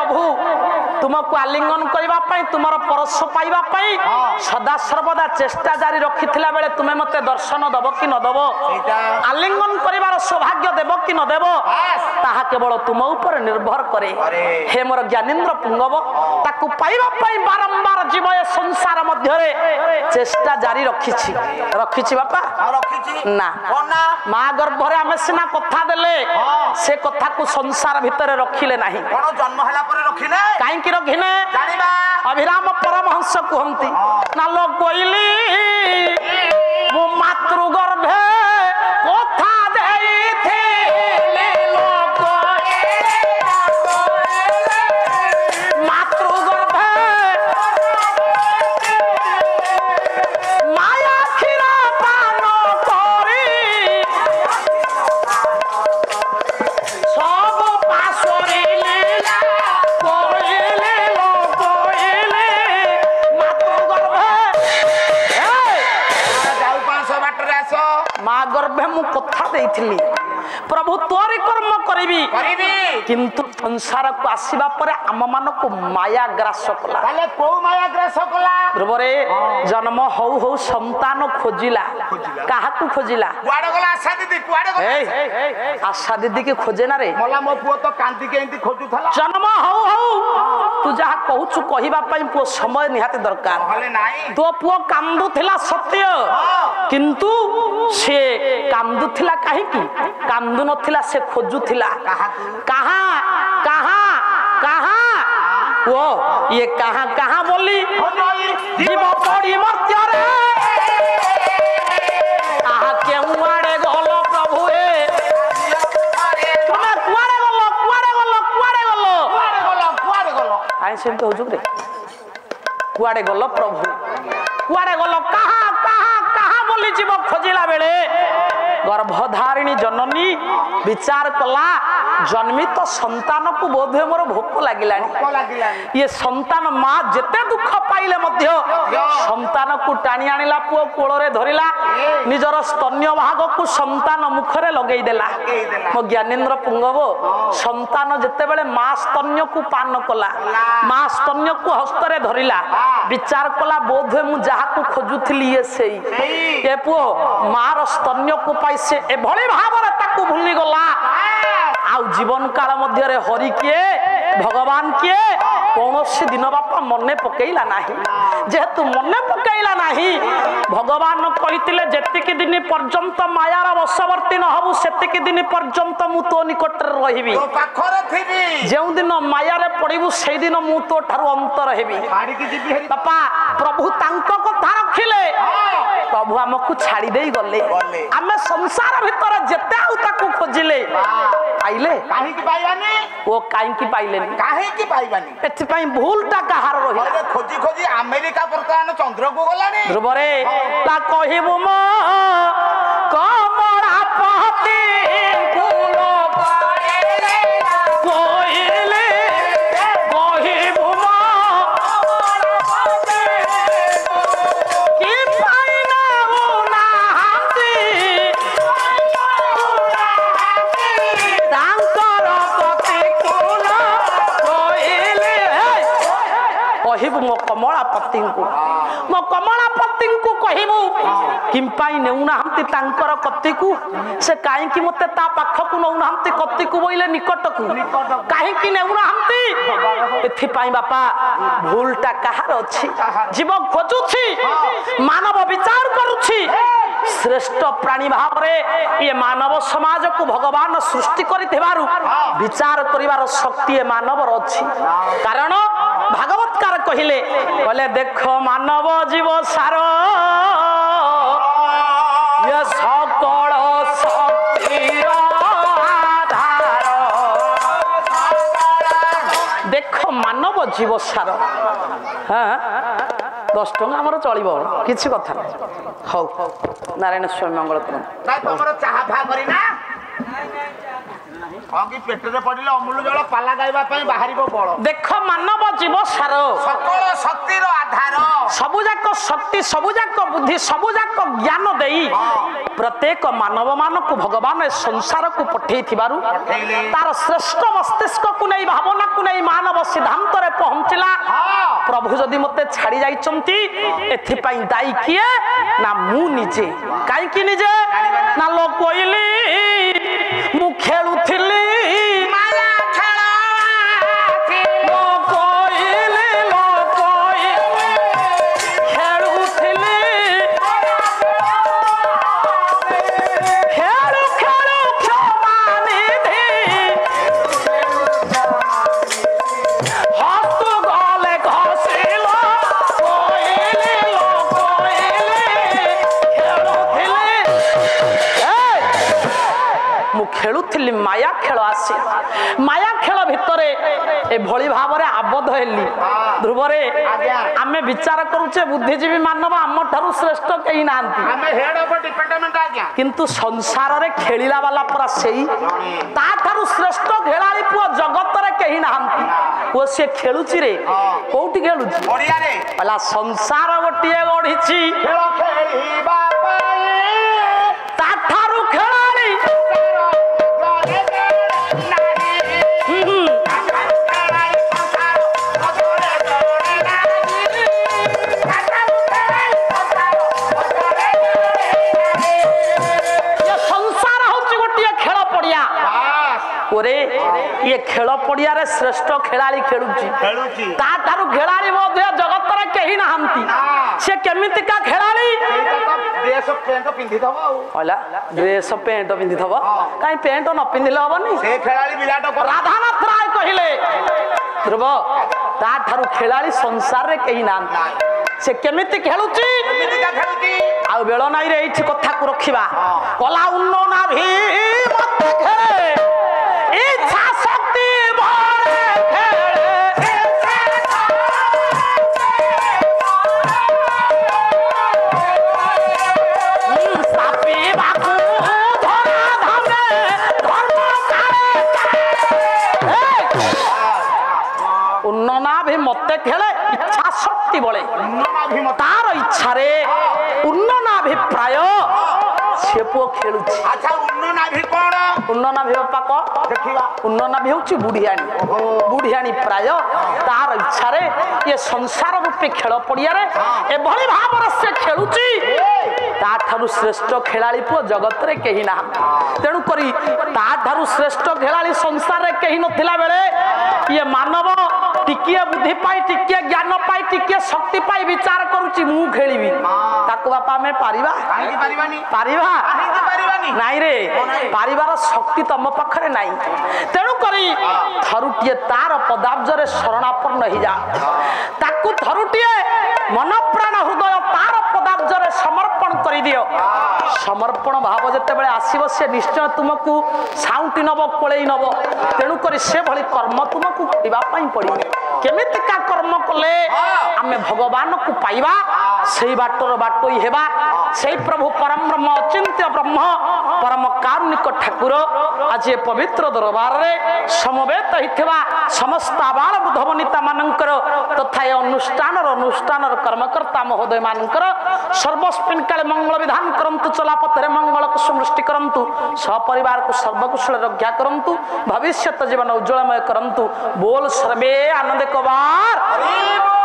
प्रभु तुमको आलिंगन करने तुम परश पाइबापी सदा सर्वदा चेष्टा जारी रखी बेले तुम्हें मते दर्शन दब कि नदब आलिंगन कर सौभाग्य देव कि नदेव ताहा केवल तुम ऊपर निर्भर करे। हे मोर ज्ञानेन्द्र पुंगव ताकू पाइबापी बारंबार जीव ए संसार मध्य चेष्टा जारी रखी बापा ना माँ गर्भरे आम सीना कथा देले से कथा को संसार भितर रखिले नहीं जन्म है कहीं रखिने अभिराम परमहंस कहती नाल कोइली मो मातृगर्भे कथा प्रभु तोरी कर्म करी किंतु संसार को आसवा पर आम मान को माया ग्रास कला को माया ग्रास कला ध्रुवरे जन्म हौ हौ संतान खोजिला कहा को खोजिला कुआडे गला आशा दीदी कुआडे गला आशा दीदी के खोजे ना रे मला मो पुओ तो कांदी के एंती खोजुथला जन्म हौ हौ तू जहा कहूछु कहिबा पई पुओ समय निहाते दरकार भले नाही तो पुओ कांदुथिला सत्य किंतु से कांदुथिला काहे की कांदु नथिला से खोजुथिला कहां कहां कहां वो ये कहां कहां बोली जीव पड़ी मर्त्य रे आहा केउ आड़े गलो प्रभु ए तुमे कुआड़े गलो कुआड़े गलो कुआड़े गलो कुआडे गलो कुआडे गलो आई सेम तो हुजुक रे कुआड़े गलो प्रभु कुआड़े गलो कहां कहां कहां बोली जीव खोजिला बेले गर्भधारिणी जननी विचार कला जन्मित संतान को बोधे मोर भोक लगिलानी ये संतान माँ जेते दुख पाइले मध्य संतान को टाणी आनिला पुओ कोଳରେ धरिला निजर स्तन्य भाग को संतान मुखरे लगेई देला मो ज्ञानेन्द्र पुंगव संतान जेते बेले माँ स्तन्य को पान कला माँ स्तन्य को हस्तरे धरिला विचार कला बोधे मु जहा को खोजुथली ये सेई ए पुओ माँ र स्तन्य को पाई से एभली भाବରେ ताकू भूली गला आउ जीवन काल मध्य रे हरि किए भगवान किए कौन से दिन बापा मने पकेइला नाही जेहेतु मने पकेइला नाही भगवान कहितिले जेतिकी दिन पर्यंत मायार वशवर्ती न हबु सेतिकी दिन पर्यंत मु तो निकट रहिबी तो पाखरे थिबी जेउ दिन माया रे पड़िबु सेई दिन मु तो ठारू अंतर हेबी छाड़ी की जीवी हेरी बापा प्रभु तांको कथा रखिले प्रभु हमकु छाड़ी देई गले आमे संसार भीतर जेते आउ ताकू खोजिले पाइले काहे की पाइबानी वो काहे की पाइलेनी काहे की पाइबानी एथि पई भूलटा कहार रहिला अरे खोजी खोजी अमेरिका प्रतान चंद्र को गलानी ध्रुवरे ता कहिबु म कमरा पहती फूलो पाइले कोइले कहिबु म की पाइना उना हाती तांकर पति कुल कोइले कहिबु मो कमला पति को कहिबु किंपाई नेउना हमती तांकर कत्ती को से काहे की मते ता पाख को नउना हमती कत्ती को बोइले निकट को काहे की नेउना हमती एथि पाई बापा भूलटा कहार अछि जीव खोजुछि मानव विचार करूछि श्रेष्ठ प्राणी भाव रे ये मानव समाज को भगवान सृष्टि करिथिबारु विचार करिवार शक्ति मानवर अछि कारण भागवतकार कहिले कहले देखो मानव जीव सार ये सकल शक्तिर आधार देखो मानव जीव सार हाँ 10 टंका हमर चलिबो किछि कथा हौ नारायण स्वामी मंगल करम ना तमरो चाहा भा करी ना आगे पेट रे पडिले अमूल जल पाला गाइबा पई बाहरिबो बळ देखो मानव जीव सार सकल शक्तिर आधार सबुजाक शक्ति सबुजाक बुद्धि सबुजाक ज्ञान देई प्रत्येक मानव मान को भगवान संसार को पठेई थिबारु तार श्रेष्ठ मस्तिष्क को नहीं भावना को नहीं मानव ମାନବ ସିଦ୍ଧାନ୍ତରେ ପହଞ୍ଚିଲା ପ୍ରଭୁ ଯଦି ମତେ ଛାଡ଼ି ଯାଇଛନ୍ତି ଏଥିପାଇଁ ଦାୟୀ କିଏ ନା ମୁଁ ନିଜେ। କାହିଁକି ନିଜେ ନା ଲୋ କହିଲି ମୁଁ ଖେଳୁଥିଲି ଖେଳୁଥିଲି ମାୟା ଖେଳ ଆସି ମାୟା ଖେଳ ଭିତରେ ଏଭଳି ଭାବରେ ଆବଦ୍ଧ ହେଲି। ଧ୍ରୁବରେ ଆମେ ବିଚାର କରୁଛେ ବୁଦ୍ଧିଜୀବୀ ମାନବ ଆମ ଠାରୁ ଶ୍ରେଷ୍ଠ କେହି ନାହାନ୍ତି, କିନ୍ତୁ ସଂସାରରେ ଖେଳିଲା ବାଲା ପରା ସେଇ ତା ଠାରୁ ଶ୍ରେଷ୍ଠ ଖେଳାଳି ପୁଅ ଜଗତରେ କେହି ନାହାନ୍ତି। ପୁଅ ସିଏ ଖେଳୁଛି ରେ, କୋଉଠି ଖେଳୁଛି କହିଲା ସଂସାର ଗୋଟିଏ ଗଢିଛି ତା ଠାରୁ ଖେଳାଳି ये खेल पड़िया श्रेष्ठ खेलाड़ी खेलुची ताठारु खेलाड़ी मध्य जगतर केही नाहंती से केमितिका खेलाड़ी ड्रेस पेंट पिंधि थबो होला ड्रेस पेंट पिंधि थबो काई पेंट न पिंधिले हबनी से खेलाड़ी विराट राधानाथ राय कहिले ध्रुव ताठारु खेलाड़ी संसार रे केही नाहंती से केमिति खेलुची आ बेल नाई रे एठी कथा को रखिबा कला उन्नो ना भी मत खेले इच्छा शक्ति भरे खेले सापी बाकू धरा धामे धर्म काले उन्नना भी मत खेले इच्छा शक्ति बळे तार इच्छा रे उन्नना भी प्राय से पुओ खेलुची। अच्छा उन्नना भी कोन उन्नना भी बापा को देखिबा उन्नना भी होची बुढ़ियाणी प्राय तार इच्छा रे ये संसार रूपी खेल पड़िया रे ए भली भाव से खेलुची ता ठारु श्रेष्ठ खेलाड़ी पुओ जगत रे केही ना तेणु करी ता ठारु श्रेष्ठ खेलाड़ी संसार रे केही नथिला बेले ये मानव टिकिए बुद्धि पाई टिकिए ज्ञान पाई टिकिए शक्ति पाई विचार करूची मु खेलिबी ताको बापा में पारिबा काहे पारिबानी पारिबा काहे पारिबानी नाई रे पारिबार शक्ति तम पाखरे नाई तेणु करी थरुटिए तार पदाब्ज रे शरणापन्न हो जा ताकू थरुटिए मन प्राण हृदय तार पदाब्ज रे समर्पण करि दियो समर्पण भाव जते बेले आसीबो से निश्चय तुमको साउंटी नबो कोळेई नबो तेणु करी से भली कर्म तुमको करिबा पई पड़ी केमितिका कर्म कले आमे भगवान को पाइबा सेई बाटर बाटोई हेबा सेई प्रभु परम ब्रह्म अचिंत्य ब्रह्म परम कारुणिक ठाकुर आज ये पवित्र दरबार रे समवेत हिथिबा समस्त आबाल बुद्धवनिता मानकर तथा ये अनुष्ठान कर्मकर्ता महोदय मानकर सर्वस्मिन काले मंगल विधान करंतु चलापथरे मंगल कुसुमृष्टि करंतु सपरिवार को सर्वकुशल रक्षा करंतु भविष्यत जीवन उज्जवलमय करंतु बोल सर्वे आनंद कबार।